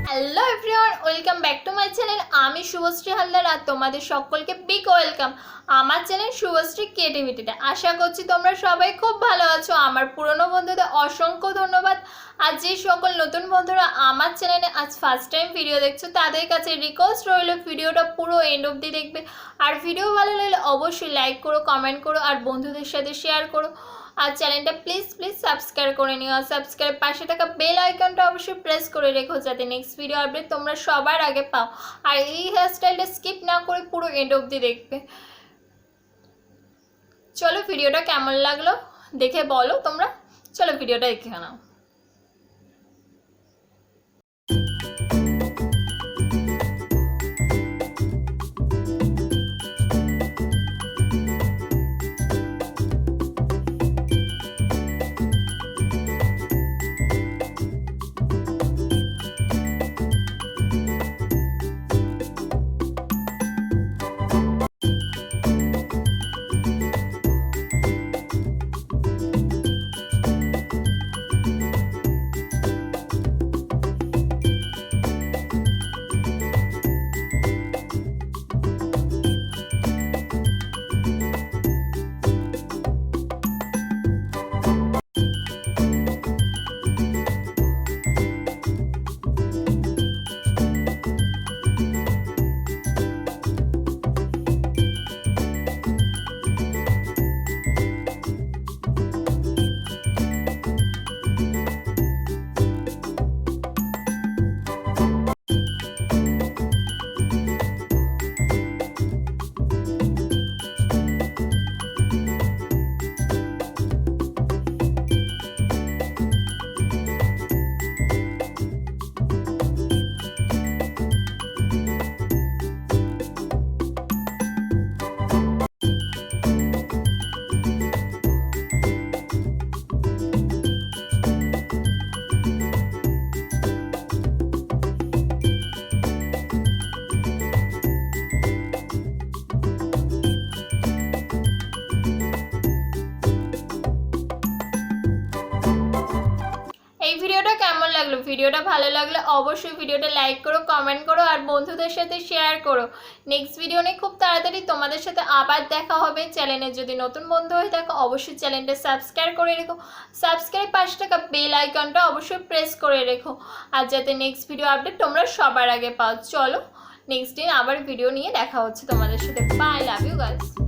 Hello everyone, welcome back to my channel. আমি শুভশ্রী হালদার আর তোমাদের সকলকে বিগ ওয়েলকাম আমার চ্যানেল শুভশ্রী ক্রিয়েটিভিটিতে। আশা করছি তোমরা সবাই খুব ভালো আছো। আমার পুরনো বন্ধুদের অসংখ্য ধন্যবাদ। আর যে সকল নতুন বন্ধুরা আমার চ্যানেলে আজ ফার্স্ট টাইম ভিডিও দেখছো তাদের কাছে রিকোয়েস্ট রইল ভিডিওটা পুরো এন্ড অবধি দেখবে। আর ভিডিও ভালো লাগলে অবশ্যই লাইক করো, কমেন্ট করো আর বন্ধুদের সাথে শেয়ার করো। আর চ্যানেলটা প্লিজ সাবস্ক্রাইব করে নিও। আর সাবস্ক্রাইব পাশে থাকা বেল আইকনটা অবশ্যই প্রেস করে রেখো যাতে নেক্সট ভিডিও আপডেট তোমরা সবার আগে পাও। আর এই হেয়ারস্টাইলটা স্কিপ না করে পুরো এন্ড অবধি দেখবে। চলো ভিডিওটা কেমন লাগলো দেখে বলো তোমরা। চলো ভিডিওটা দেখে নাও। ভিডিওটা কেমন লাগলো? ভিডিওটা ভালো লাগলে অবশ্যই ভিডিওটা লাইক করো, কমেন্ট করো আর বন্ধুদের সাথে শেয়ার করো। নেক্সট ভিডিও নিয়ে খুব তাড়াতাড়ি তোমাদের সাথে আবার দেখা হবে। চ্যানেলে যদি নতুন বন্ধু হয়ে থাকো অবশ্যই চ্যানেলটা সাবস্ক্রাইব করে রেখো। সাবস্ক্রাইব পাশে থাকা বেল আইকনটা অবশ্যই প্রেস করে রেখো আর যাতে নেক্সট ভিডিও আপডেট তোমরা সবার আগে পাও। চলো নেক্সট দিন আবার ভিডিও নিয়ে দেখা হচ্ছে তোমাদের সাথে। Bye, love you guys.